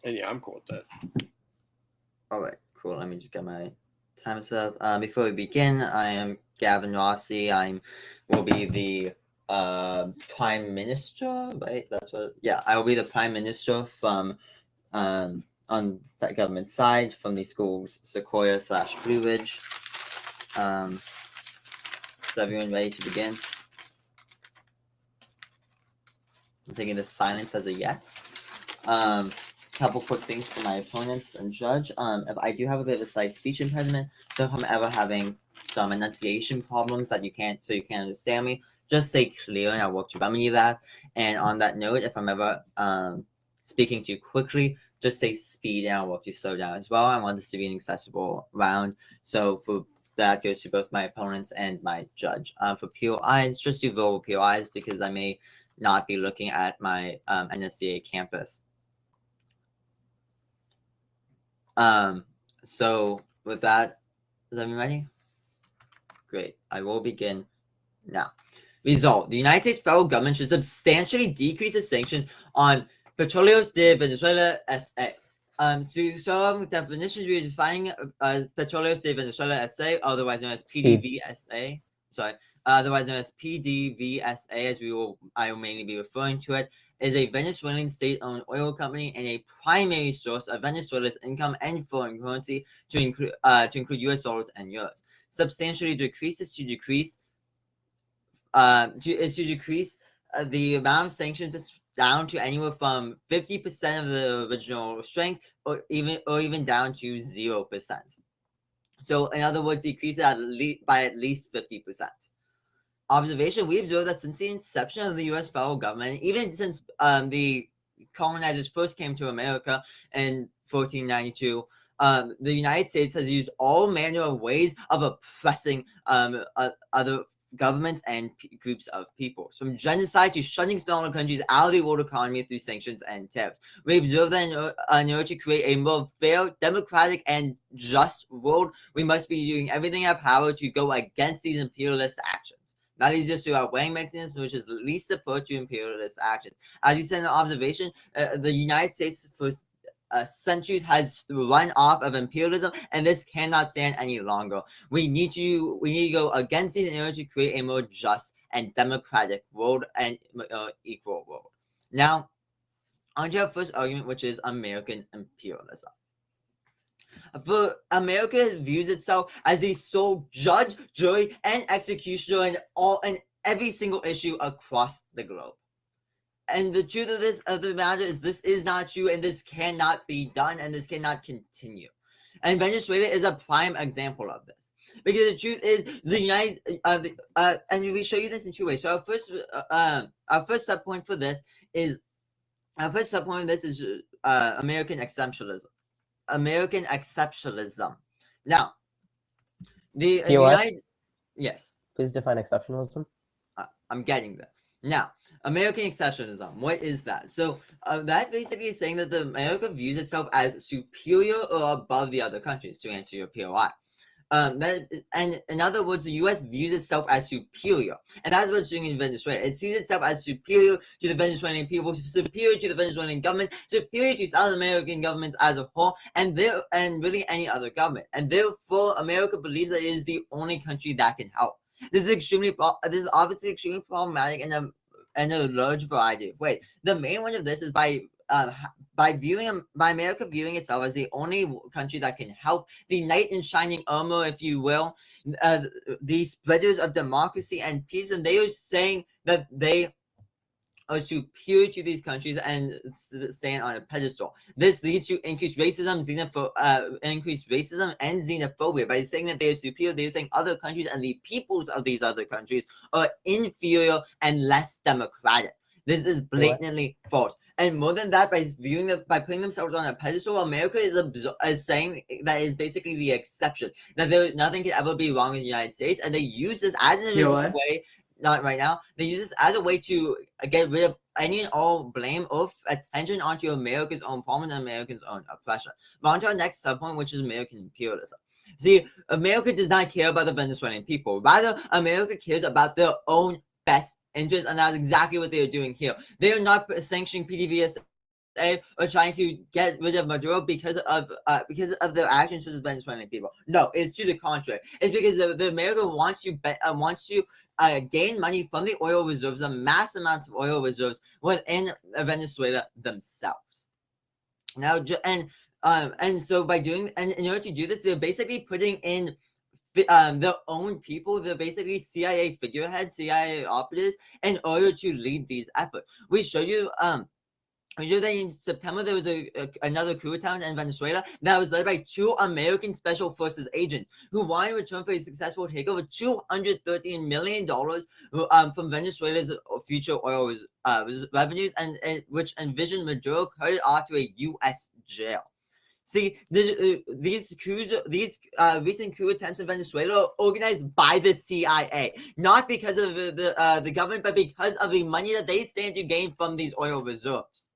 And yeah, I'm cool with that. All right, cool. Let me just get my times up. Before we begin, I am Gavin Rossi. Will be the Prime Minister, right? That's what. Yeah, I will be the Prime Minister from on the government side from the schools Sequoyah/Blue Ridge. Is everyone ready to begin? I'm taking this silence as a yes. Couple quick things for my opponents and judge. If I do have a bit of a slight speech impediment, so if I'm ever having some enunciation problems that you can't understand me, just say clear and I'll work to remedy that. And on that note, if I'm ever speaking too quickly, just say speed and I'll work to slow down as well. I want this to be an accessible round. So for that goes to both my opponents and my judge. For POIs, just do verbal POIs because I may not be looking at my NSCA campus. So with that, is everyone ready? Great. I will begin now. Result: the United States federal government should substantially decrease the sanctions on Petróleos de Venezuela SA. To some definitions, we are defining Petróleos de Venezuela SA, otherwise known as PDVSA. Otherwise known as PDVSA, as I will mainly be referring to it, is a Venezuelan state-owned oil company and a primary source of Venezuela's income and foreign currency to include U.S. dollars and euros. Substantially decreases to decrease the amount of sanctions down to anywhere from 50% of the original strength, or even down to 0%. So, in other words, decrease it by at least 50%. Observation: we observe that since the inception of the U.S. federal government, even since the colonizers first came to America in 1492, the United States has used all manner of ways of oppressing other governments and groups of peoples, from genocide to shutting smaller countries out of the world economy through sanctions and tariffs. We observe that in order to create a more fair, democratic, and just world, we must be doing everything in our power to go against these imperialist actions. That is just through our weighing mechanism, which is least support to imperialist actions. As you said in the observation, the United States for centuries has run off of imperialism, and this cannot stand any longer. We need to go against these in order to create a more just and democratic world and equal world. Now, on to our first argument, which is American imperialism. For America views itself as the sole judge, jury, and executioner in every single issue across the globe. And the truth of the matter is this is not true, and this cannot be done, and this cannot continue. And Venezuela is a prime example of this. Because the truth is, the United and we show you this in two ways. So our first sub point for this is American exceptionalism. American exceptionalism. Now, the United, yes. Please define exceptionalism. I'm getting there. Now, American exceptionalism. What is that? So that basically is saying that America views itself as superior or above the other countries. To answer your POI. And in other words, the U.S. views itself as superior, and that's what it's doing in Venezuela. It sees itself as superior to the Venezuelan people, superior to the Venezuelan government, superior to South American governments as a whole, and really any other government. And therefore, America believes that it is the only country that can help. This is obviously extremely problematic in a large variety of ways. The main one of this is by America viewing itself as the only country that can help, the knight in shining armor, if you will, the spreaders of democracy and peace, and they are saying that they are superior to these countries and stand on a pedestal. This leads to increased racism and xenophobia. By saying that they are superior, they are saying other countries and the peoples of these other countries are inferior and less democratic. This is blatantly false. And more than that, by putting themselves on a pedestal, America is saying that is basically the exception. That nothing can ever be wrong with the United States, and they use this as an way. Not right now. They use this as a way to get rid of any and all blame or attention onto America's own problems and Americans' own oppression. But on to our next subpoint, which is American imperialism. See, America does not care about the Venezuelan people. Rather, America cares about their own best interest, and that's exactly what they are doing here. They are not sanctioning PDVSA are trying to get rid of Maduro because of their actions to the Venezuelan people. No, it's to the contrary. It's because the America wants to gain money from the oil reserves, the mass amounts of oil reserves within Venezuela themselves. Now, and so by doing, and in order to do this, they're basically putting in their own people. They're basically CIA figureheads, CIA operatives, in order to lead these efforts. We show you that in September there was another coup attempt in Venezuela that was led by 2 American Special Forces agents who wanted to return for a successful takeover $213 million from Venezuela's future oil revenues, and which envisioned Maduro carried off to a U.S. jail. See, these recent coup attempts in Venezuela are organized by the CIA, not because of the government, but because of the money that they stand to gain from these oil reserves.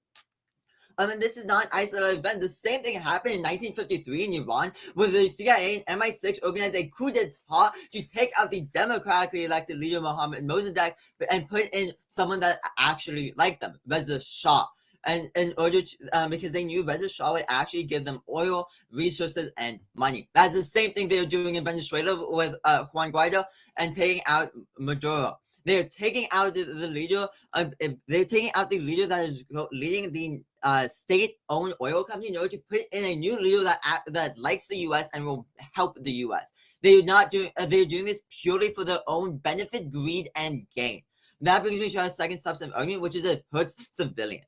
And this is not an isolated event. The same thing happened in 1953 in Iran, where the CIA and MI6 organized a coup d'etat to take out the democratically elected leader Mohammad Mossadegh and put in someone that actually liked them, Reza Shah. And in order to, because they knew Reza Shah would actually give them oil, resources, and money. That's the same thing they were doing in Venezuela with Juan Guaido and taking out Maduro. They're taking out the leader. They're taking out the leader that is leading the state-owned oil company in order to put in a new leader that likes the U.S. and will help the U.S. They're not doing. They're doing this purely for their own benefit, greed, and gain. That brings me to our second substantive argument, which is it hurts civilians.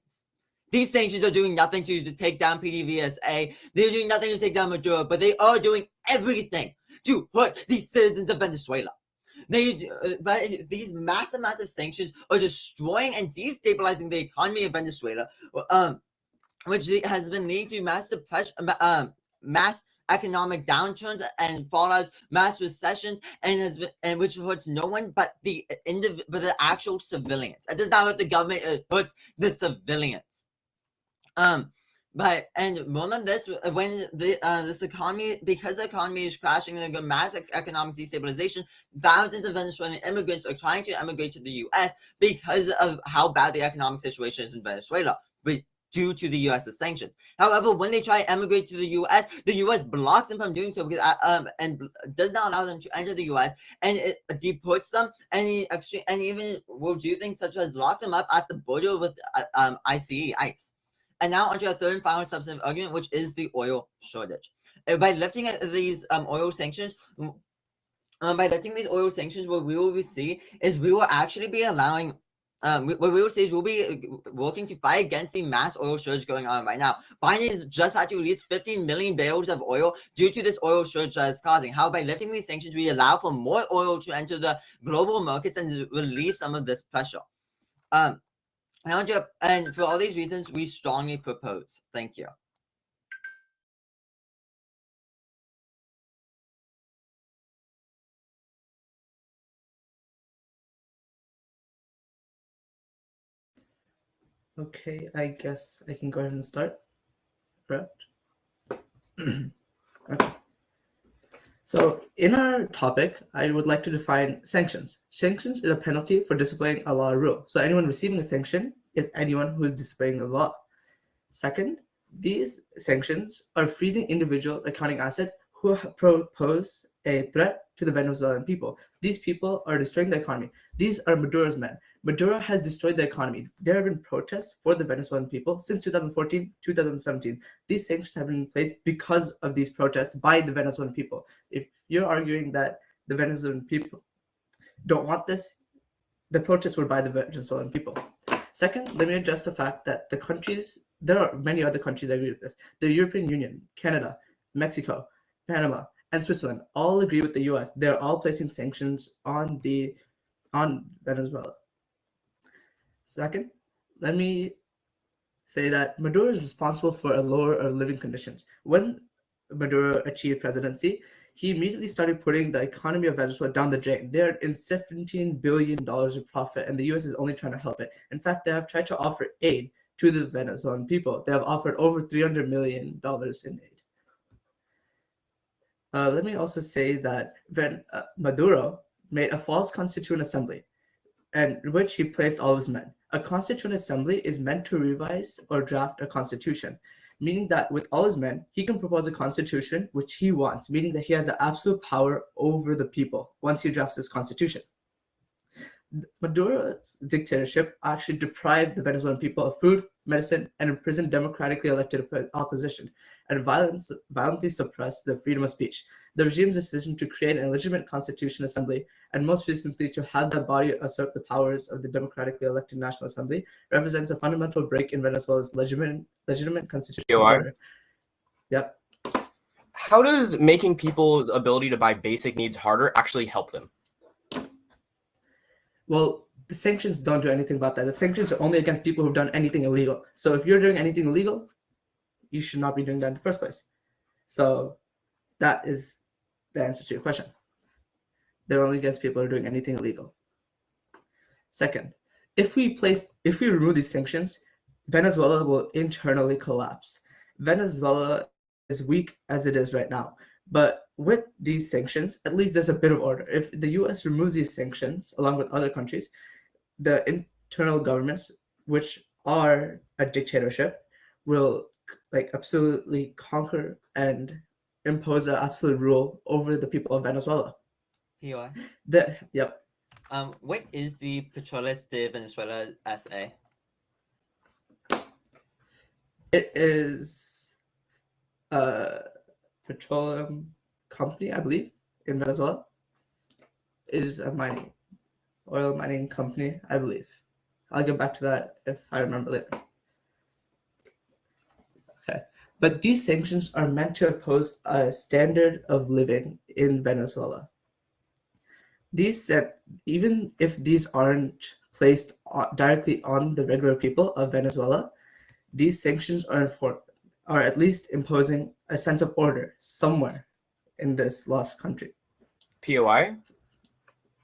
These sanctions are doing nothing to take down PDVSA. They're doing nothing to take down Maduro, but they are doing everything to hurt the citizens of Venezuela. But these mass amounts of sanctions are destroying and destabilizing the economy of Venezuela, which has been leading to mass depression, mass economic downturns and fallouts, mass recessions, and which hurts no one but the actual civilians. It does not hurt the government; it hurts the civilians. But and more than this, when this economy, because the economy is crashing and there's mass economic destabilization, thousands of Venezuelan immigrants are trying to emigrate to the U.S. because of how bad the economic situation is in Venezuela, due to the U.S.'s sanctions. However, when they try to emigrate to the U.S. blocks them from doing so because and does not allow them to enter the U.S. and it deports them and even will do things such as lock them up at the border with ICE. And now onto our third and final substantive argument, which is the oil shortage. By lifting these oil sanctions, what we will see is we will actually be allowing. What we will see is we'll be working to fight against the mass oil shortage going on right now. Biden has just had to release 15 million barrels of oil due to this oil shortage that is causing. How by lifting these sanctions, we allow for more oil to enter the global markets and relieve some of this pressure. And for all these reasons, we strongly propose. Thank you. Okay, I guess I can go ahead and start. Correct? Okay. So in our topic, I would like to define sanctions. Sanctions is a penalty for disobeying a law or rule. So anyone receiving a sanction is anyone who is disobeying the law. Second, these sanctions are freezing individual accounting assets who pose a threat to the Venezuelan people. These people are destroying the economy. These are Maduro's men. Maduro has destroyed the economy. There have been protests for the Venezuelan people since 2014, 2017. These sanctions have been in place because of these protests by the Venezuelan people. If you're arguing that the Venezuelan people don't want this, the protests were by the Venezuelan people. Second, let me address the fact that there are many other countries that agree with this. The European Union, Canada, Mexico, Panama, and Switzerland all agree with the US. They're all placing sanctions on Venezuela. Second, let me say that Maduro is responsible for a lower living conditions. When Maduro achieved presidency, he immediately started putting the economy of Venezuela down the drain. They're in $17 billion in profit, and the US is only trying to help it. In fact, they have tried to offer aid to the Venezuelan people. They have offered over $300 million in aid. Let me also say that Maduro made a false constituent assembly, in which he placed all of his men. A constituent assembly is meant to revise or draft a constitution, meaning that with all his men, he can propose a constitution which he wants, meaning that he has the absolute power over the people once he drafts his constitution. Maduro's dictatorship actually deprived the Venezuelan people of food, medicine, and imprisoned democratically elected opposition, and violently suppressed the freedom of speech. The regime's decision to create an illegitimate constitution assembly, and most recently to have that body usurp the powers of the democratically elected National Assembly, represents a fundamental break in Venezuela's legitimate constitutional order. Yep. How does making people's ability to buy basic needs harder actually help them? Well, the sanctions don't do anything about that. The sanctions are only against people who've done anything illegal. So if you're doing anything illegal, you should not be doing that in the first place. So that is the answer to your question. They're only against people who are doing anything illegal. Second, if we remove these sanctions, Venezuela will internally collapse. Venezuela is weak as it is right now. But with these sanctions, at least there's a bit of order. If the US removes these sanctions, along with other countries, the internal governments, which are a dictatorship, will absolutely conquer and impose an absolute rule over the people of Venezuela. POI. Yep. What is the Petróleos de Venezuela SA? It is a petroleum company, I believe, in Venezuela. It is a oil mining company, I believe. I'll get back to that if I remember later. Okay. But these sanctions are meant to impose a standard of living in Venezuela. Even if these aren't placed directly on the regular people of Venezuela, these sanctions are at least imposing a sense of order somewhere in this lost country. POI?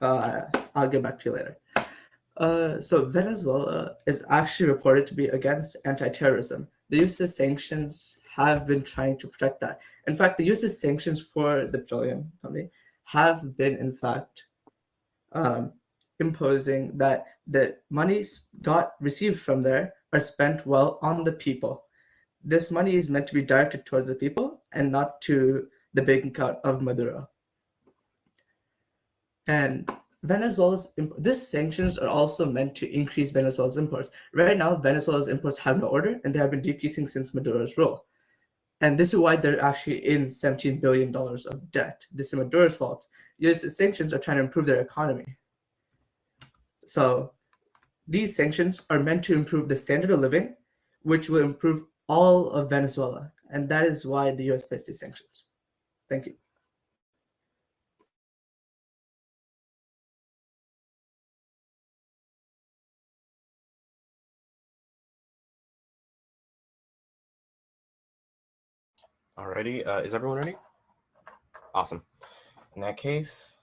I'll get back to you later. So Venezuela is actually reported to be against anti-terrorism. The US's sanctions have been trying to protect that. In fact, the US's sanctions for the petroleum company have been, in fact, imposing that the monies received from there are spent well on the people. This money is meant to be directed towards the people and not to the bank account of Maduro. And these sanctions are also meant to increase Venezuela's imports. Right now, Venezuela's imports have no order, and they have been decreasing since Maduro's rule. And this is why they're actually in $17 billion of debt. This is Maduro's fault. US sanctions are trying to improve their economy. So these sanctions are meant to improve the standard of living, which will improve all of Venezuela. And that is why the US placed these sanctions. Thank you. Alrighty, is everyone ready? Awesome. In that case,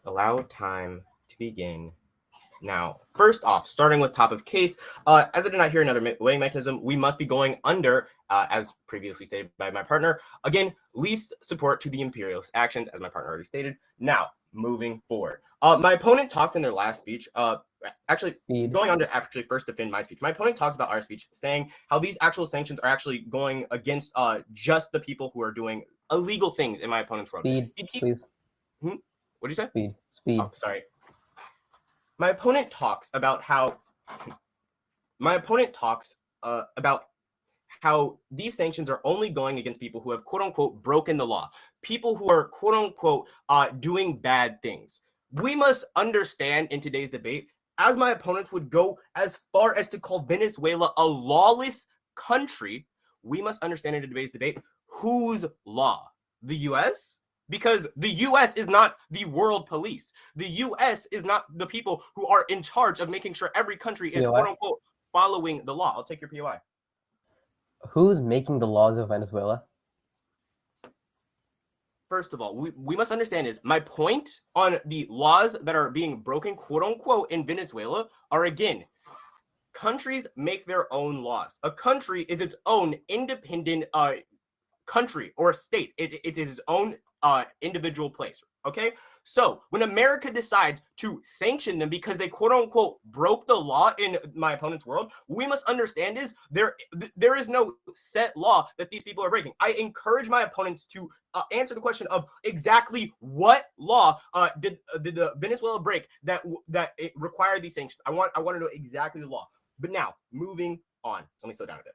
allow time to begin now. First off, starting with top of case, as I did not hear another weighing mechanism, we must be going under, as previously stated by my partner, again, least support to the imperialist actions, as my partner already stated. Now, moving forward. My opponent talked in their last speech, going on to actually first defend my speech. My opponent talked about our speech, saying how these actual sanctions are actually going against just the people who are doing illegal things in my opponent's world. Please. What did you say? Speed. Oh, sorry. My opponent talks about how these sanctions are only going against people who have quote unquote broken the law, people who are quote unquote doing bad things. We must understand in today's debate, as my opponents would go as far as to call Venezuela a lawless country, we must understand in today's debate whose law? The US? Because the US is not the world police. The US is not the people who are in charge of making sure every country is quote unquote following the law. I'll take your POI. Who's making the laws of Venezuela? First of all, we must understand is my point on the laws that are being broken, quote unquote, in Venezuela are, again, countries make their own laws. A country is its own independent country or state. It is its own individual place. Okay, so when America decides to sanction them because they quote unquote broke the law in my opponent's world, what we must understand is there is no set law that these people are breaking. I encourage my opponents to answer the question of exactly what law did the Venezuela break that it required these sanctions. I want to know exactly the law. But now moving on, let me slow down a bit.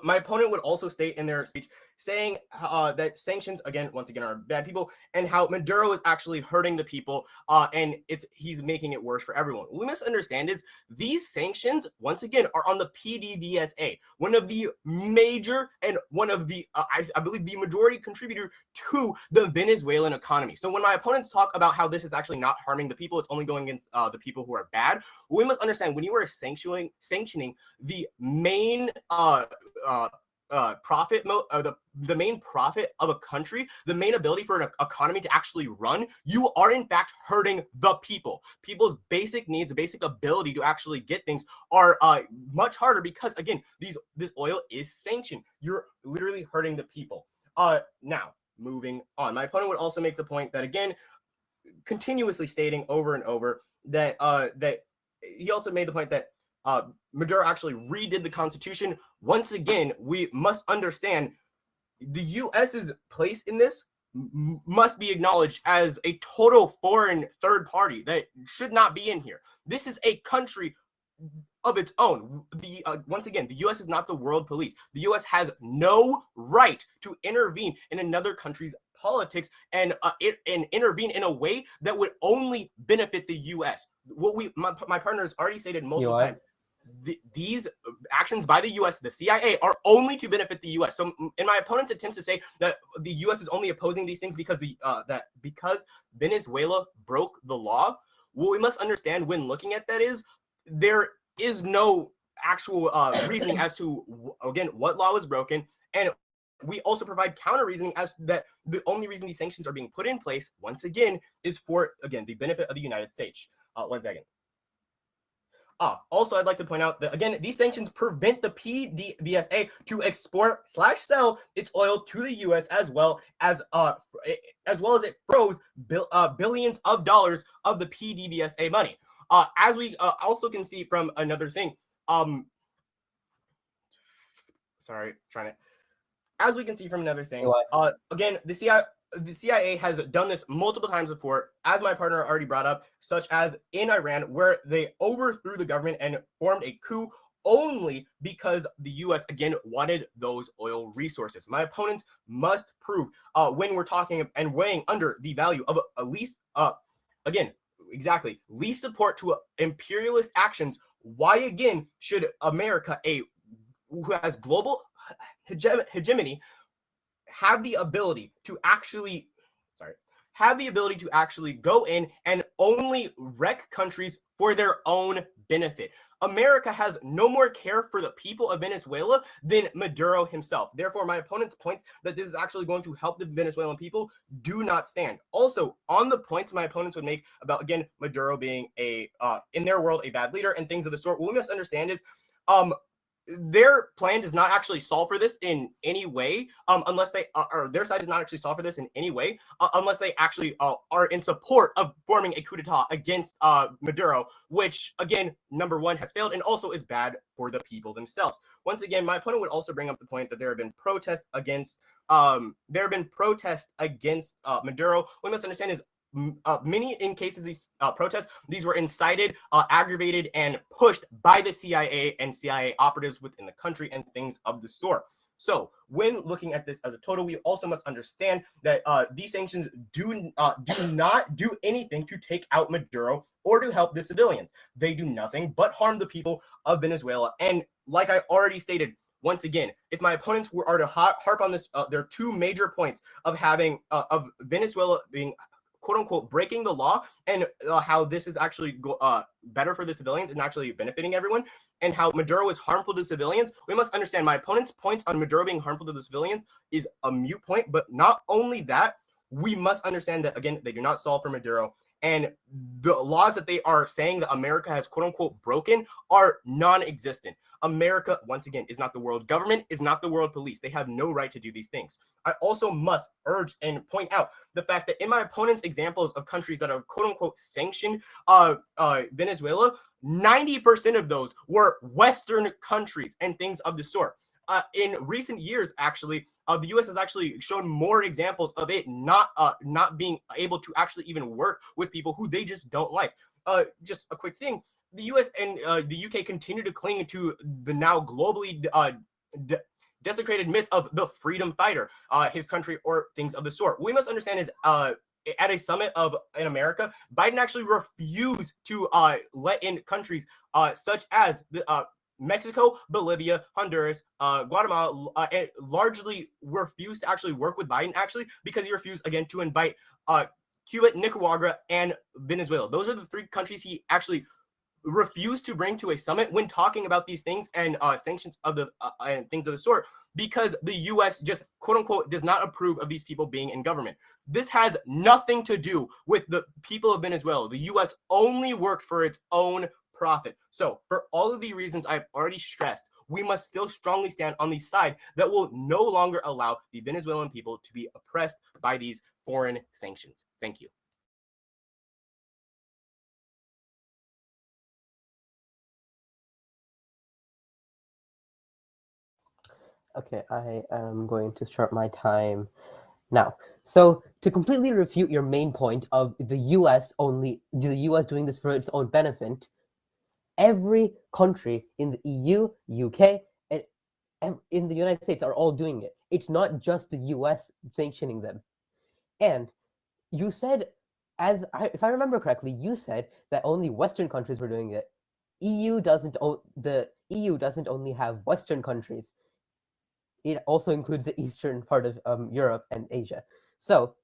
My opponent would also state in their speech saying that sanctions, once again, are bad people, and how Maduro is actually hurting the people, and he's making it worse for everyone. What we must understand is these sanctions, once again, are on the PDVSA, one of the major and one of the, I believe, the majority contributor to the Venezuelan economy. So when my opponents talk about how this is actually not harming the people, it's only going against the people who are bad, we must understand when you are sanctioning the main the main profit of a country, the main ability for an economy to actually run, you are in fact hurting the people. People's basic needs, basic ability to actually get things are much harder because, again, this oil is sanctioned. You're literally hurting the people. Now, moving on. My opponent would also make the point that, again, continuously stating over and over that he also made the point that Maduro actually redid the Constitution. Once again, we must understand the U.S.'s place in this must be acknowledged as a total foreign third party that should not be in here. This is a country of its own. Once again, the U.S. is not the world police. The U.S. has no right to intervene in another country's politics and intervene in a way that would only benefit the U.S. My partner has already stated multiple times. These actions by the U.S., the CIA, are only to benefit the U.S. So, in my opponent's attempts to say that the U.S. is only opposing these things because because Venezuela broke the law, what we must understand when looking at that is there is no actual reasoning as to, again, what law was broken, and we also provide counter reasoning as to that the only reason these sanctions are being put in place, once again, is for, again, the benefit of the United States. One second. Also, I'd like to point out that, again, these sanctions prevent the PDVSA to export/sell its oil to the U.S. as well as it froze billions of dollars of the PDVSA money. As we also can see from another thing, as we can see from another thing, again, the CIA has done this multiple times before, as my partner already brought up, such as in Iran, where they overthrew the government and formed a coup only because the U.S. again wanted those oil resources. My opponents must prove when we're talking and weighing under the value of at least least support to imperialist actions. Why again should America, who has global hegemony, have the ability to actually go in and only wreck countries for their own benefit? America has no more care for the people of Venezuela than Maduro himself. Therefore, my opponent's points that this is actually going to help the Venezuelan people do not stand. Also, on the points my opponents would make about, again, Maduro being in their world, a bad leader and things of the sort, what we must understand is their plan does not actually solve for this in any way, unless they or their side does not actually solve for this in any way, unless they actually are in support of forming a coup d'etat against Maduro, which, again, number one, has failed and also is bad for the people themselves. Once again, my opponent would also bring up the point that there have been protests against Maduro. What we must understand is many in cases of these protests, these were incited, aggravated, and pushed by the CIA and CIA operatives within the country and things of the sort. So when looking at this as a total, we also must understand that these sanctions do not do anything to take out Maduro or to help the civilians. They do nothing but harm the people of Venezuela. And like I already stated, once again, if my opponents are to harp on this, there are two major points of of Venezuela being quote unquote breaking the law, and how this is actually better for the civilians and actually benefiting everyone, and how Maduro is harmful to civilians. We must understand my opponent's points on Maduro being harmful to the civilians is a mute point, but not only that, we must understand that, again, they do not solve for Maduro, and the laws that they are saying that America has quote unquote broken are non-existent. America, once again, is not the world government, is not the world police. They have no right to do these things. I also must urge and point out the fact that in my opponent's examples of countries that are quote unquote sanctioned Venezuela, 90% of those were Western countries and things of the sort. In recent years, actually, the U.S. has actually shown more examples of it not being able to actually even work with people who they just don't like. Just a quick thing: the U.S. and the U.K. continue to cling to the now globally desecrated myth of the freedom fighter, his country, or things of the sort. What we must understand is at a summit in America, Biden actually refused to let in countries such as Mexico, Bolivia, Honduras, Guatemala, and largely refused to actually work with Biden, actually, because he refused, again, to invite Cuba, Nicaragua, and Venezuela. Those are the three countries he actually refused to bring to a summit when talking about these things and sanctions of the and things of the sort, because the U.S. just quote unquote does not approve of these people being in government. This has nothing to do with the people of Venezuela. The U.S. only works for its own profit. So for all of the reasons I've already stressed, we must still strongly stand on the side that will no longer allow the Venezuelan people to be oppressed by these foreign sanctions. Thank you. Okay, I am going to start my time now. So to completely refute your main point of the U.S. doing this for its own benefit, every country in the EU, UK, and in the United States are all doing it. It's not just the U.S. sanctioning them. And you said, if I remember correctly, you said that only Western countries were doing it. The EU doesn't only have Western countries. It also includes the eastern part of Europe and Asia. So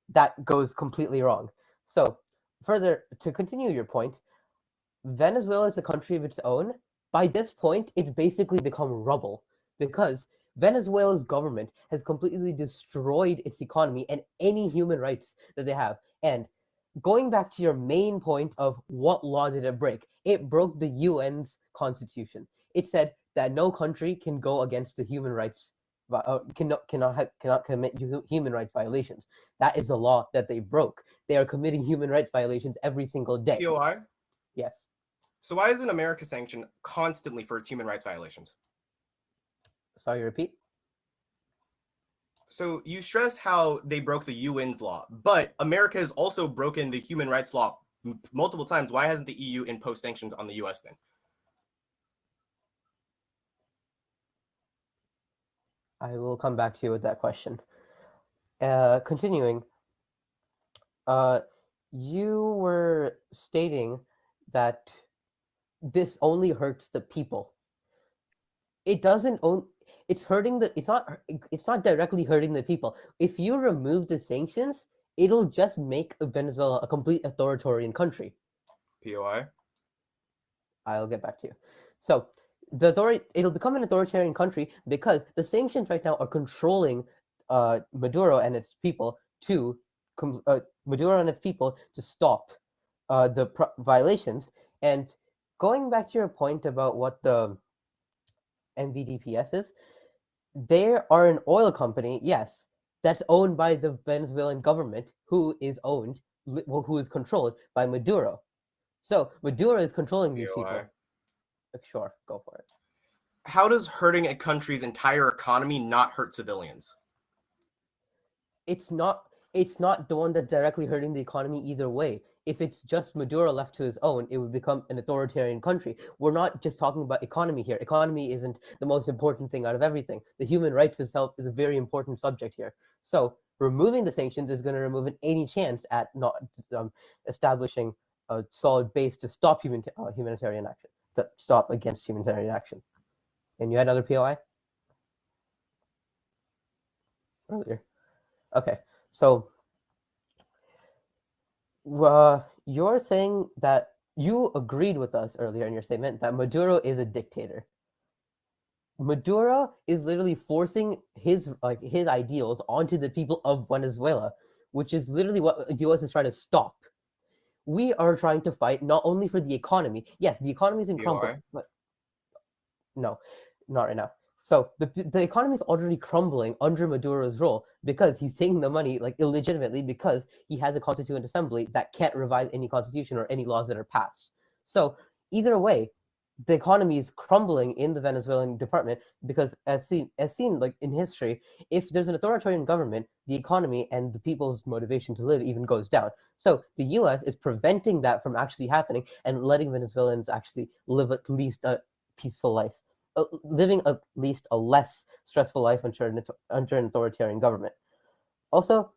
that goes completely wrong. So further, to continue your point, Venezuela is a country of its own. By this point, it's basically become rubble because Venezuela's government has completely destroyed its economy and any human rights that they have. And going back to your main point of what law did it break, it broke the UN's constitution. It said that no country can go against the human rights, cannot commit human rights violations. That is the law that they broke. They are committing human rights violations every single day. POI? Yes. So why isn't America sanctioned constantly for its human rights violations? Sorry, repeat. So you stress how they broke the UN's law, but America has also broken the human rights law multiple times. Why hasn't the EU imposed sanctions on the US then? I will come back to you with that question. Continuing, you were stating that this only hurts the people. It doesn't own. It's hurting the. It's not directly hurting the people. If you remove the sanctions, it'll just make Venezuela a complete authoritarian country. POI? I'll get back to you. So it'll become an authoritarian country because the sanctions right now are controlling Maduro and its people to stop the violations. And going back to your point about what the NPDPS is, they are an oil company, yes, that's owned by the Venezuelan government, who is controlled by Maduro. So Maduro is controlling these POI. people. Sure, go for it. How does hurting a country's entire economy not hurt civilians? It's not the one that's directly hurting the economy either way. If it's just Maduro left to his own, it would become an authoritarian country. We're not just talking about economy here. Economy isn't the most important thing out of everything. The human rights itself is a very important subject here. So removing the sanctions is going to remove any chance at not establishing a solid base to stop humanitarian action, to stop against humanitarian action. And you had another POI? Earlier. Okay, so you're saying that you agreed with us earlier in your statement that Maduro is a dictator. Maduro is literally forcing his ideals onto the people of Venezuela, which is literally what the U.S. is trying to stop. We are trying to fight not only for the economy. Yes, the economy is in crumble, but No, not right now. So the economy is already crumbling under Maduro's rule because he's taking the money like illegitimately because he has a constituent assembly that can't revise any constitution or any laws that are passed. So either way, the economy is crumbling in the Venezuelan department because as seen like in history, if there's an authoritarian government, the economy and the people's motivation to live even goes down. So the US is preventing that from actually happening and letting Venezuelans actually live at least a peaceful life. Living at least a less stressful life under an authoritarian government. Also,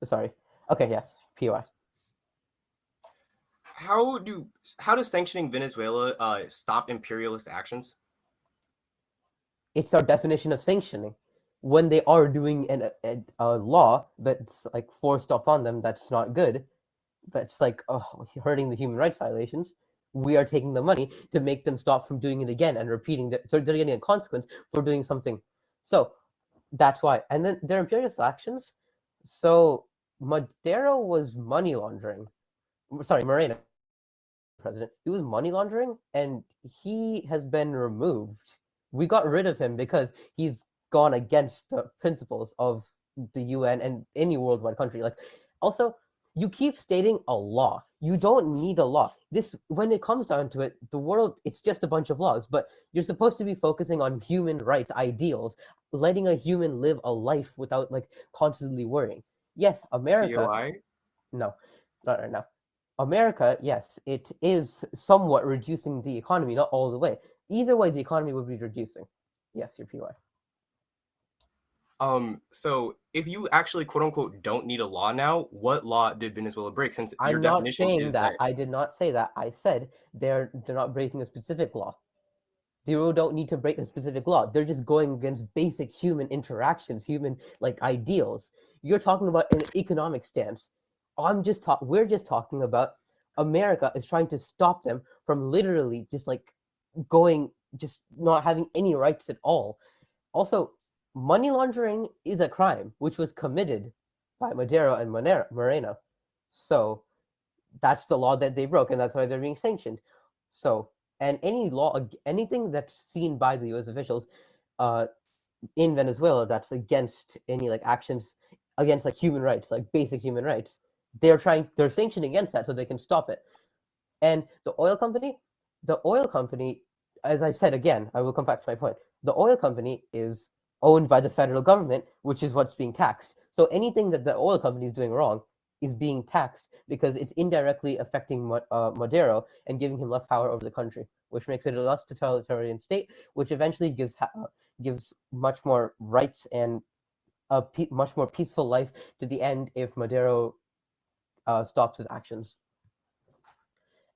sorry. Okay, yes, POI. How does sanctioning Venezuela stop imperialist actions? It's our definition of sanctioning. When they are doing a law that's like forced upon them, that's not good. That's like hurting the human rights violations. We are taking the money to make them stop from doing it again and repeating that, so they're getting a consequence for doing something. So that's why. And then their imperialist actions. So Madero was money laundering. Sorry, Moreno, president. He was money laundering, and he has been removed. We got rid of him because he's gone against the principles of the UN and any worldwide country. Like, also, you keep stating a law. You don't need a law. This, when it comes down to it, the world, it's just a bunch of laws, but you're supposed to be focusing on human rights, ideals, letting a human live a life without like constantly worrying. Yes, America. POI? No, not right now. America, yes, it is somewhat reducing the economy, not all the way. Either way, the economy would be reducing. Yes, your POI. So if you actually quote unquote don't need a law now, what law did Venezuela break? Since your I'm not definition saying is that. I did not say that. I said they're not breaking a specific law. They don't need to break a specific law. They're just going against basic human interactions, human like ideals. You're talking about an economic stance. We're just talking about America is trying to stop them from literally just like just not having any rights at all. Also, money laundering is a crime which was committed by Madero and Moreno. So that's the law that they broke, and that's why they're being sanctioned. So, and any law, anything that's seen by the U.S. officials in Venezuela that's against any like actions against like human rights, like basic human rights, they're sanctioning against that so they can stop it. And the oil company, as I said again, I will come back to my point. The oil company is owned by the federal government, which is what's being taxed. So anything that the oil company is doing wrong is being taxed because it's indirectly affecting Madero and giving him less power over the country, which makes it a less totalitarian state, which eventually gives much more rights and a much more peaceful life to the end if Madero stops his actions.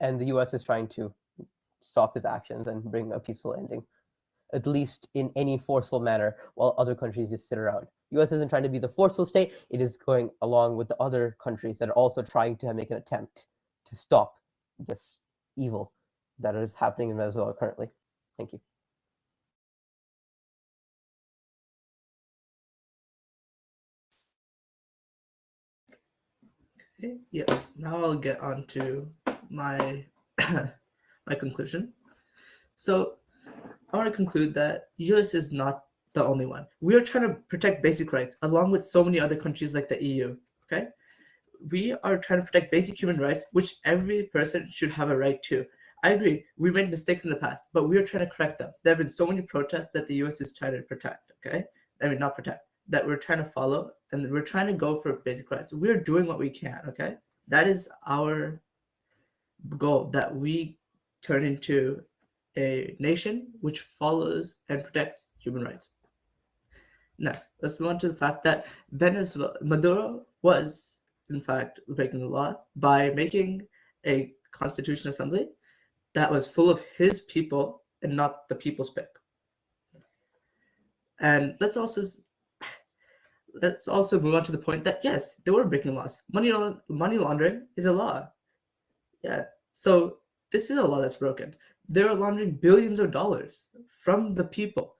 And the U.S. is trying to stop his actions and bring a peaceful ending, at least in any forceful manner, while other countries just sit around. U.S. isn't trying to be the forceful state. It is going along with the other countries that are also trying to make an attempt to stop this evil that is happening in Venezuela currently. Thank you. Okay, yeah. Now I'll get on to my my conclusion. So I want to conclude that US is not the only one. We are trying to protect basic rights along with so many other countries like the EU. Okay, we are trying to protect basic human rights, which every person should have a right to. I agree. We made mistakes in the past, but we are trying to correct them. There have been so many protests that the US is trying to protect. Okay, I mean not protect, that we're trying to follow, and we're trying to go for basic rights. We're doing what we can. Okay, that is our goal, that we turn into a nation which follows and protects human rights. Next, let's move on to the fact that Maduro was, in fact, breaking the law by making a constitutional assembly that was full of his people and not the people's pick. And let's also move on to the point that yes, they were breaking laws. Money laundering is a law. Yeah. So this is a law that's broken. They're laundering billions of dollars from the people.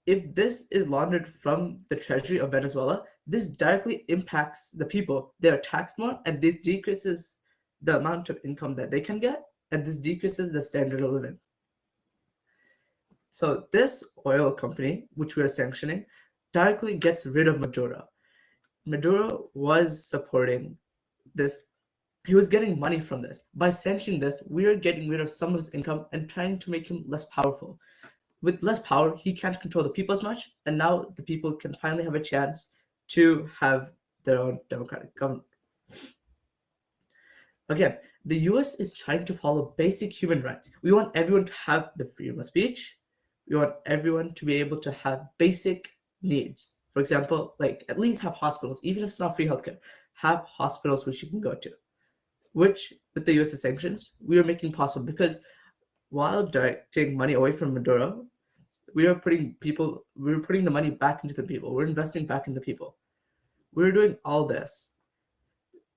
If this is laundered from the treasury of Venezuela, this directly impacts the people. They are taxed more, and this decreases the amount of income that they can get, and this decreases the standard of living. So this oil company, which we are sanctioning, directly gets rid of Maduro. Maduro was supporting this. He was getting money from this. By sanctioning this, we are getting rid of some of his income and trying to make him less powerful. With less power, he can't control the people as much, and now the people can finally have a chance to have their own democratic government. Again, the US is trying to follow basic human rights. We want everyone to have the freedom of speech. We want everyone to be able to have basic needs. For example, like at least have hospitals, even if it's not free healthcare, have hospitals which you can go to. Which, with the US sanctions, we are making possible because while directing money away from Maduro, we are putting the money back into the people. We're investing back in the people. We're doing all this.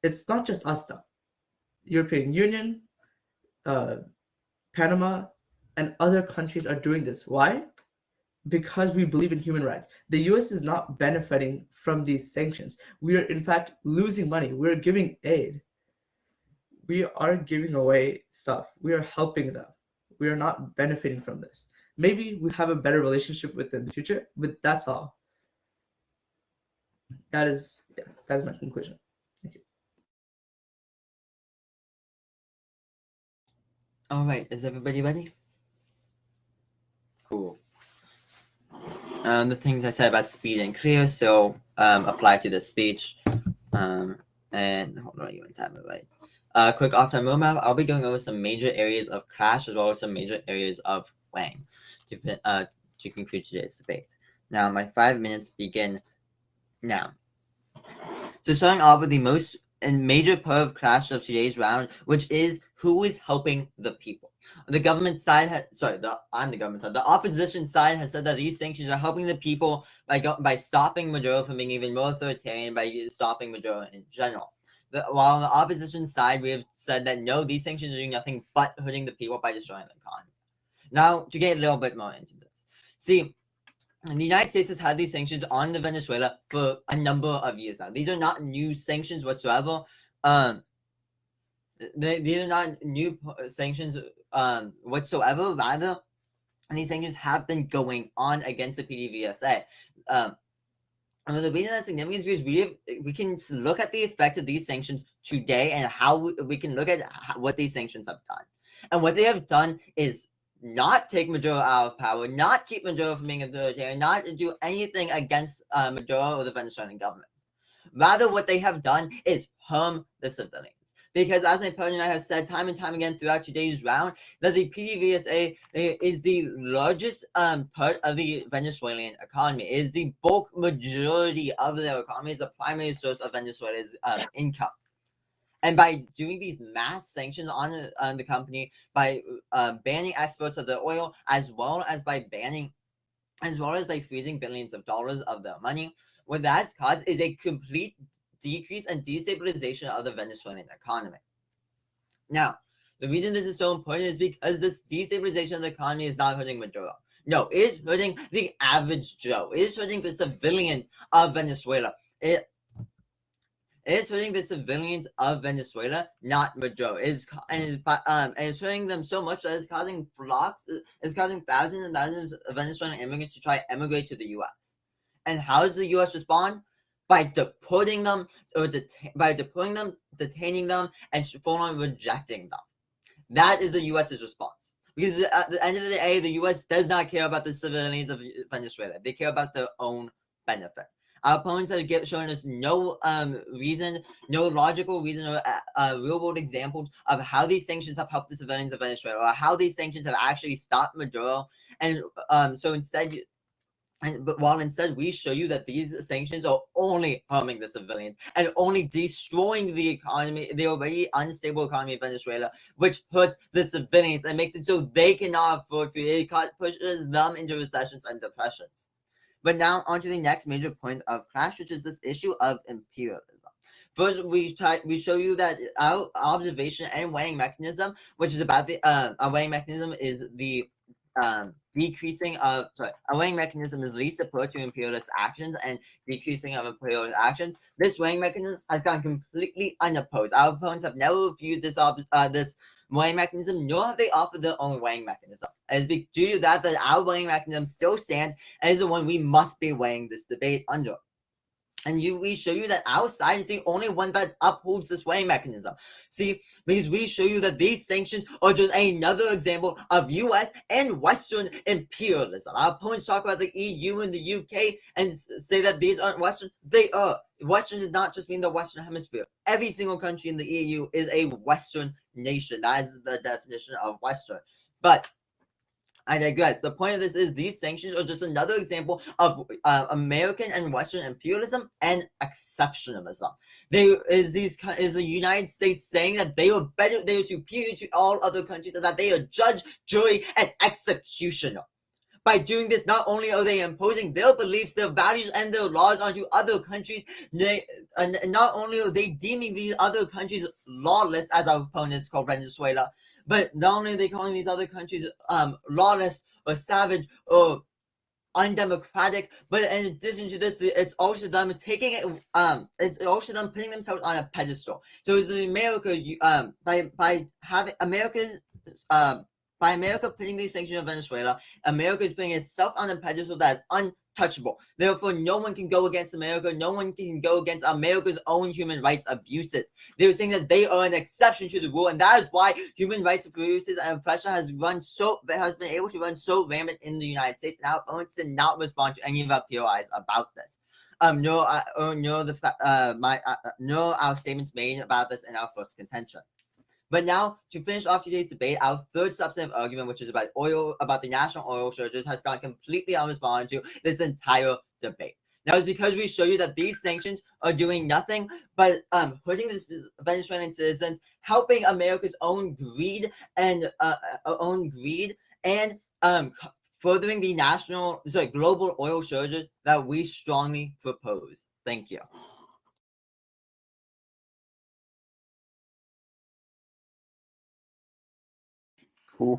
It's not just us though. European Union, Panama, and other countries are doing this. Why? Because we believe in human rights. The US is not benefiting from these sanctions. We are, in fact, losing money. We're giving aid. We are giving away stuff. We are helping them. We are not benefiting from this. Maybe we have a better relationship with them in the future, but that's all. That is my conclusion. Thank you. All right, is everybody ready? Cool. The things I said about speed and clear, so apply to the speech. And hold on, you time it right. Quick off-time roadmap. I'll be going over some major areas of clash as well as some major areas of weighing to conclude today's debate. Now, my 5 minutes begin now. So starting off with the most and major part of clash of today's round, which is who is helping the people. The government side the opposition side has said that these sanctions are helping the people by stopping Maduro from being even more authoritarian, by stopping Maduro in general. While on the opposition side, we have said that no, these sanctions are doing nothing but hurting the people by destroying the economy. Now, to get a little bit more into this. See, the United States has had these sanctions on the Venezuela for a number of years now. These are not new sanctions whatsoever. These are not new sanctions whatsoever. Rather, these sanctions have been going on against the PDVSA. And the reason that's significant is because we can look at the effects of these sanctions today and how we can look at what these sanctions have done. And what they have done is not take Maduro out of power, not keep Maduro from being authoritarian, not do anything against Maduro or the Venezuelan government. Rather, what they have done is harm the civilians. Because as my partner and I have said time and time again throughout today's round, that the PDVSA is the largest part of the Venezuelan economy. It is the bulk majority of their economy. It's the primary source of Venezuela's income. And by doing these mass sanctions on the company, by banning exports of their oil, as well as by freezing billions of dollars of their money, what that's caused is a complete decrease and destabilization of the Venezuelan economy. Now, the reason this is so important is because this destabilization of the economy is not hurting Maduro. No, it is hurting the average Joe. It is hurting the civilians of Venezuela. It is hurting the civilians of Venezuela, not Maduro. It's hurting them so much that it's causing thousands and thousands of Venezuelan immigrants to try to emigrate to the U.S. And how does the U.S. respond? By deporting them, detaining them, and full-on rejecting them. That is the U.S.'s response. Because at the end of the day, the U.S. does not care about the civilians of Venezuela. They care about their own benefit. Our opponents have shown us no reason, no logical reason or real-world examples of how these sanctions have helped the civilians of Venezuela or how these sanctions have actually stopped Maduro. And while instead we show you that these sanctions are only harming the civilians and only destroying the economy, the already unstable economy of Venezuela, which hurts the civilians and makes it so they cannot afford food. It pushes them into recessions and depressions. But now on to the next major point of clash, which is this issue of imperialism. First, we show you that our observation and weighing mechanism, which is about the our weighing mechanism is the our weighing mechanism is least support to imperialist actions and decreasing of imperialist actions. This weighing mechanism has gone completely unopposed. Our opponents have never viewed this weighing mechanism, nor have they offered their own weighing mechanism. It is due to that our weighing mechanism still stands and is the one we must be weighing this debate under. And we show you that our side is the only one that upholds this weighing mechanism. See, because we show you that these sanctions are just another example of U.S. and Western imperialism. Our opponents talk about the EU and the UK and say that these aren't Western. They are. Western does not just mean the Western Hemisphere. Every single country in the EU is a Western nation. That is the definition of Western. But I digress. The point of this is these sanctions are just another example of American and Western imperialism and exceptionalism. Is the United States saying that they are better, they are superior to all other countries, and that they are judge, jury, and executioner. By doing this, not only are they imposing their beliefs, their values, and their laws onto other countries, not only are they deeming these other countries lawless, as our opponents call Venezuela, but not only are they calling these other countries lawless or savage or undemocratic, but in addition to this, it's also them taking it. It's also them putting themselves on a pedestal. So it's the America, by having America's by America putting these sanctions on Venezuela, America is putting itself on a pedestal that is untouchable. Therefore, no one can go against America. No one can go against America's own human rights abuses. They're saying that they are an exception to the rule, and that is why human rights abuses and oppression has been able to run so rampant in the United States. And our opponents did not respond to any of our POIs about this. Nor our statements made about this in our first contention. But now, to finish off today's debate, our third substantive argument, which is about the national oil shortages, has gone completely unresponded to this entire debate. Now, it's because we show you that these sanctions are doing nothing but hurting the Venezuelan citizens, helping America's own greed and furthering the global oil shortages that we strongly propose. Thank you.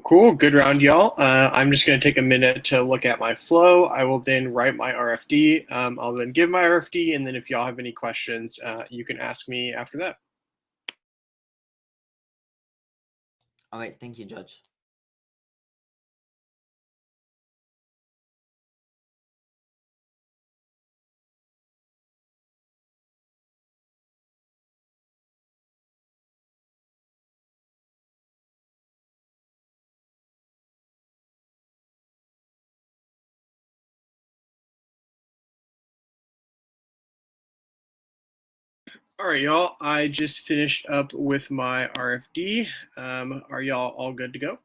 Cool. Good round, y'all. I'm just going to take a minute to look at my flow. I will then write my RFD. I'll then give my RFD, and then if y'all have any questions, you can ask me after that. All right. Thank you, Judge. All right, y'all. I just finished up with my RFD. Are y'all all good to go?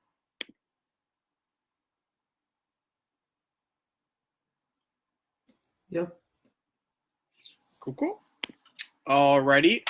Yep. Cool. Alrighty,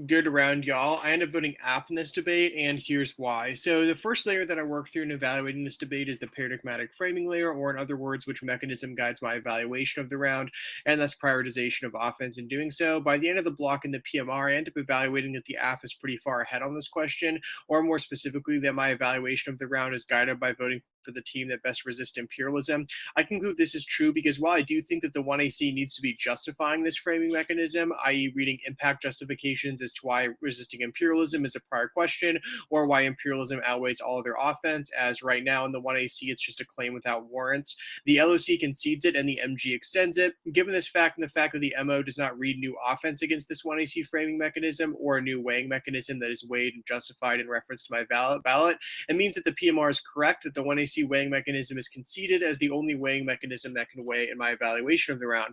good round, y'all. I ended up voting app in this debate, and here's why. So the first layer that I work through in evaluating this debate is the paradigmatic framing layer, or in other words, which mechanism guides my evaluation of the round, and thus prioritization of offense in doing so. By the end of the block in the PMR, I end up evaluating that the app is pretty far ahead on this question, or more specifically, that my evaluation of the round is guided by voting for the team that best resists imperialism. I conclude this is true because while I do think that the 1AC needs to be justifying this framing mechanism, i.e. reading impact justifications as to why resisting imperialism is a prior question, or why imperialism outweighs all other offense, as right now in the 1AC it's just a claim without warrants. The LOC concedes it and the MG extends it. Given this fact and the fact that the MO does not read new offense against this 1AC framing mechanism or a new weighing mechanism that is weighed and justified in reference to my ballot, it means that the PMR is correct, that the 1AC weighing mechanism is conceded as the only weighing mechanism that can weigh in my evaluation of the round.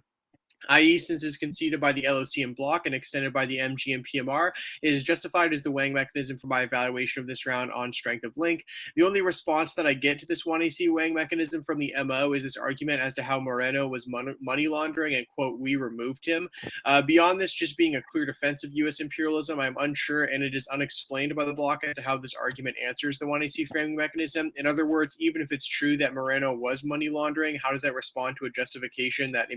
I.e., since it's conceded by the LOC and block and extended by the MG and PMR, it is justified as the weighing mechanism for my evaluation of this round on strength of link. The only response that I get to this 1AC weighing mechanism from the MO is this argument as to how Moreno was money laundering and, quote, we removed him. Beyond this just being a clear defense of U.S. imperialism, I'm unsure, and it is unexplained by the block as to how this argument answers the 1AC framing mechanism. In other words, even if it's true that Moreno was money laundering, how does that respond to a justification that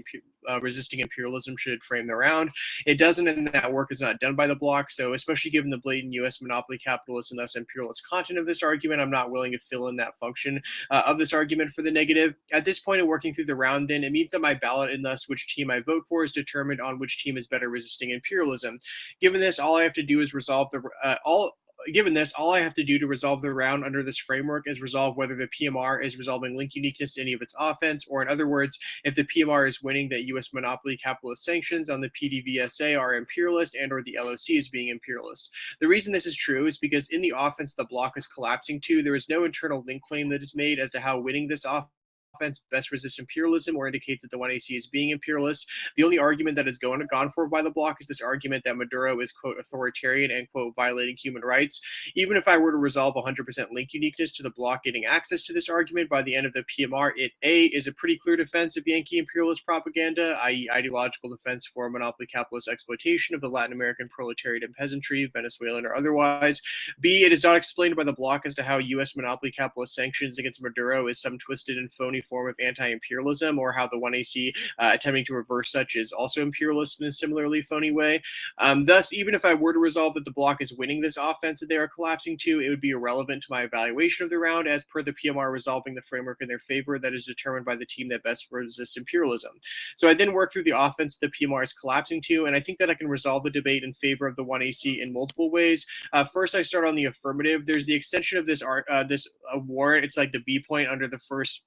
resisting imperialism should frame the round? It doesn't, and that work is not done by the block. So especially given the blatant U.S. monopoly capitalist and thus imperialist content of this argument, I'm not willing to fill in that function of this argument for the negative. At this point in working through the round, then, it means that my ballot and thus which team I vote for is determined on which team is better resisting imperialism. Given this, all I have to do is resolve given this, all I have to do to resolve the round under this framework is resolve whether the PMR is resolving link uniqueness to any of its offense, or in other words, if the PMR is winning that U.S. monopoly capitalist sanctions on the PDVSA are imperialist and or the LOC is being imperialist. The reason this is true is because in the offense the block is collapsing to, there is no internal link claim that is made as to how winning this offense best resists imperialism or indicates that the 1AC is being imperialist. The only argument that is gone for by the bloc is this argument that Maduro is, quote, authoritarian and, quote, violating human rights. Even if I were to resolve 100% link uniqueness to the bloc getting access to this argument by the end of the PMR, it A, is a pretty clear defense of Yankee imperialist propaganda, i.e. ideological defense for monopoly capitalist exploitation of the Latin American proletariat and peasantry, Venezuelan or otherwise. B, it is not explained by the bloc as to how U.S. monopoly capitalist sanctions against Maduro is some twisted and phony form of anti-imperialism, or how the 1AC attempting to reverse such is also imperialist in a similarly phony way. Thus, even if I were to resolve that the bloc is winning this offense that they are collapsing to, it would be irrelevant to my evaluation of the round, as per the PMR resolving the framework in their favor that is determined by the team that best resists imperialism. So I then work through the offense the PMR is collapsing to, and I think that I can resolve the debate in favor of the 1AC in multiple ways. First, I start on the affirmative. There's the extension of this warrant. It's like the B point under the first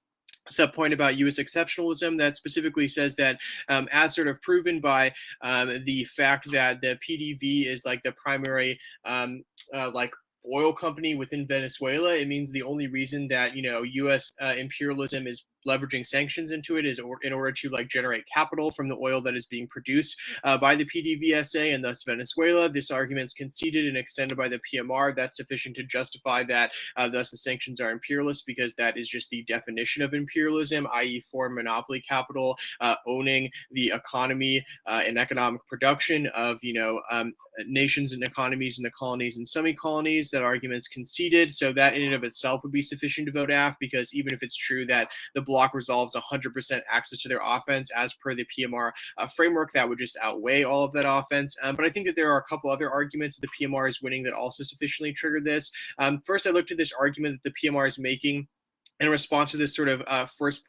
sub-point about U.S. exceptionalism that specifically says that as sort of proven by the fact that the PDV is like the primary like oil company within Venezuela, it means the only reason that, you know, U.S. Imperialism is leveraging sanctions into it is in order to like generate capital from the oil that is being produced by the PDVSA and thus Venezuela. This argument is conceded and extended by the PMR. That's sufficient to justify that thus the sanctions are imperialist, because that is just the definition of imperialism, i.e. foreign monopoly capital owning the economy and economic production of, you know, nations and economies in the colonies and semi-colonies. That argument's conceded, so that in and of itself would be sufficient to vote AF, because even if it's true that the bloc resolves 100% access to their offense as per the PMR framework, that would just outweigh all of that offense. But I think that there are a couple other arguments that the PMR is winning that also sufficiently trigger this. First, I looked at this argument that the PMR is making in response to this sort of first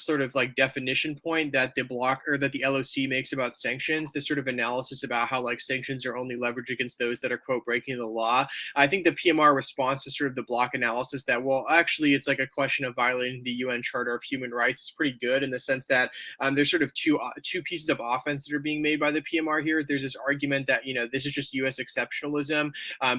sort of like definition point that the bloc or that the LOC makes about sanctions, this sort of analysis about how like sanctions are only leveraged against those that are, quote, breaking the law. I think the PMR response to sort of the bloc analysis that, well, actually it's like a question of violating the UN Charter of Human Rights is pretty good, in the sense that there's sort of two pieces of offense that are being made by the PMR here. There's this argument that, you know, this is just US exceptionalism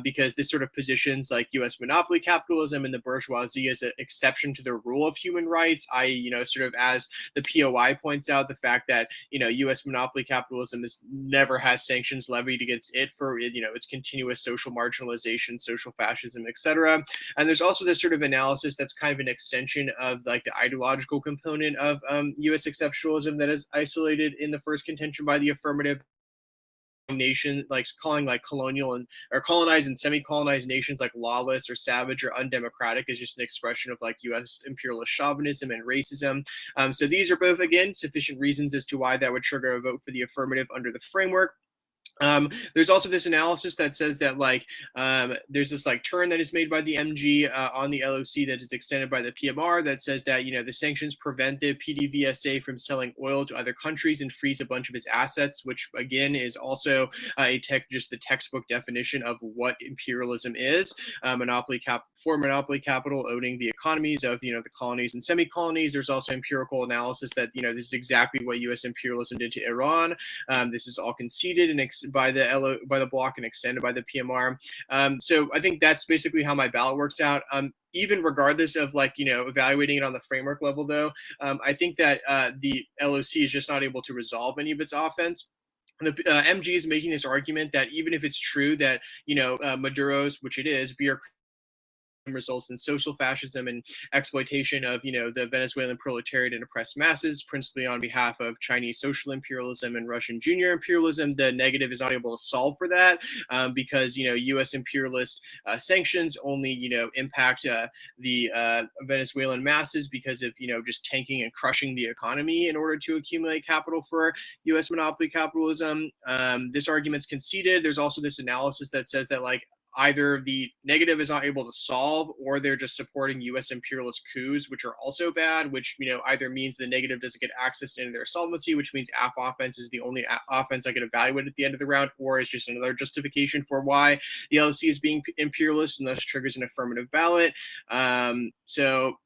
because this sort of positions like US monopoly capitalism and the bourgeoisie as an exception to the rule of human rights, i.e., you know, sort of as the POI points out, the fact that, you know, U.S. monopoly capitalism never has sanctions levied against it for, you know, its continuous social marginalization, social fascism, etc. And there's also this sort of analysis that's kind of an extension of like the ideological component of U.S. exceptionalism that is isolated in the first contention by the affirmative. Nation, like calling like colonial and or colonized and semi-colonized nations like lawless or savage or undemocratic is just an expression of like U.S. imperialist chauvinism and racism. So these are both, again, sufficient reasons as to why that would trigger a vote for the affirmative under the framework. There's also this analysis that says that like there's this like turn that is made by the MG on the LOC that is extended by the PMR that says that, you know, the sanctions prevent the PDVSA from selling oil to other countries and freeze a bunch of his assets, which again is also just the textbook definition of what imperialism is. Monopoly capital owning the economies of, you know, the colonies and semi-colonies. There's also empirical analysis that, you know, this is exactly what U.S. imperialism did to Iran. This is all conceded and by the bloc and extended by the PMR. So I think that's basically how my ballot works out. Even regardless of like, you know, evaluating it on the framework level, though, I think that the LOC is just not able to resolve any of its offense. The MG is making this argument that even if it's true that, you know, Maduro's, which it is, results in social fascism and exploitation of, you know, the Venezuelan proletariat and oppressed masses, principally on behalf of Chinese social imperialism and Russian junior imperialism. The negative is not able to solve for that because, you know, U.S. imperialist sanctions only, you know, impact the Venezuelan masses because of, you know, just tanking and crushing the economy in order to accumulate capital for U.S. monopoly capitalism. This argument's conceded. There's also this analysis that says that like either the negative is not able to solve, or they're just supporting U.S. imperialist coups, which are also bad, which, either means the negative doesn't get access into their solvency, which means AF offense is the only offense I can evaluate at the end of the round, or is just another justification for why the LOC is being imperialist and thus triggers an affirmative ballot. And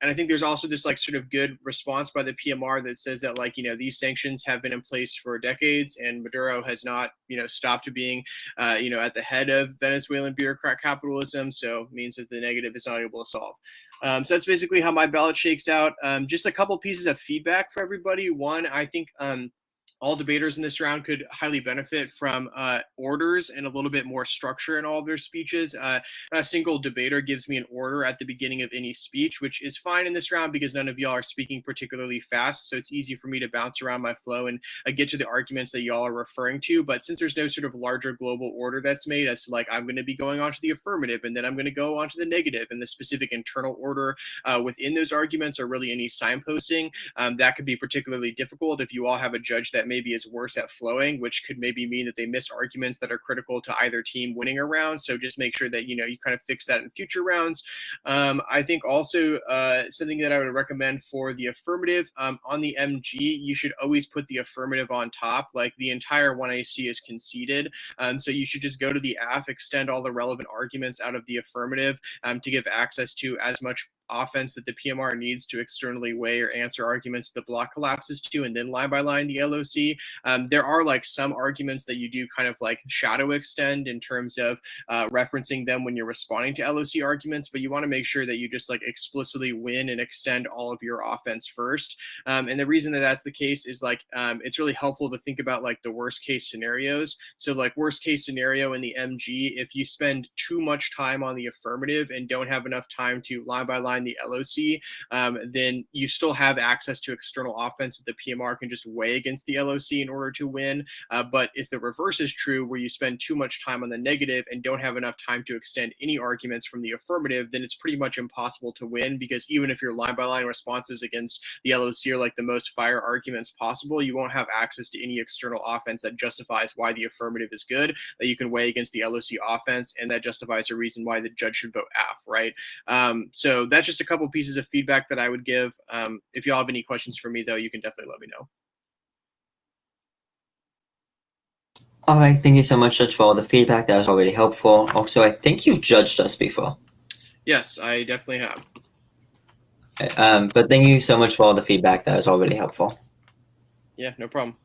I think there's also this sort of good response by the PMR that says that these sanctions have been in place for decades, and Maduro has not stopped being at the head of Venezuelan bureaucrat capitalism, so it means that the negative is not able to solve. So that's basically how my ballot shakes out. Just a couple pieces of feedback for everybody. One, I think all debaters in this round could highly benefit from orders and a little bit more structure in all of their speeches. A single debater gives me an order at the beginning of any speech, which is fine in this round because none of y'all are speaking particularly fast. So it's easy for me to bounce around my flow and get to the arguments that y'all are referring to. But since there's no sort of larger global order that's made as to I'm going to be going on to the affirmative, and then I'm going to go on to the negative, and the specific internal order within those arguments, or really any signposting, that could be particularly difficult if you all have a judge that maybe is worse at flowing, which could maybe mean that they miss arguments that are critical to either team winning a round. So just make sure that you kind of fix that in future rounds. I think also something that I would recommend for the affirmative, on the MG, you should always put the affirmative on top. The entire 1AC is conceded, so you should just go to the AF, extend all the relevant arguments out of the affirmative to give access to as much offense that the PMR needs to externally weigh or answer arguments the block collapses to, and then line by line the LOC. There are some arguments that you do kind of shadow extend in terms of referencing them when you're responding to LOC arguments, but you want to make sure that you just explicitly win and extend all of your offense first. And the reason that that's the case is it's really helpful to think about the worst case scenarios. So worst case scenario in the MG, if you spend too much time on the affirmative and don't have enough time to line by line the LOC, then you still have access to external offense that the PMR can just weigh against the LOC in order to win. But if the reverse is true, where you spend too much time on the negative and don't have enough time to extend any arguments from the affirmative, then it's pretty much impossible to win, because even if your line by line responses against the LOC are the most fire arguments possible, you won't have access to any external offense that justifies why the affirmative is good, that you can weigh against the LOC offense, and that justifies a reason why the judge should vote AF, right? So that's just a couple pieces of feedback that I would give. If y'all have any questions for me, though, you can definitely let me know. All right, thank you so much, Judge, for all the feedback. That was already helpful. Also, I think you've judged us before. Yes, I definitely have. Okay, but thank you so much for all the feedback. That was already helpful. Yeah, no problem.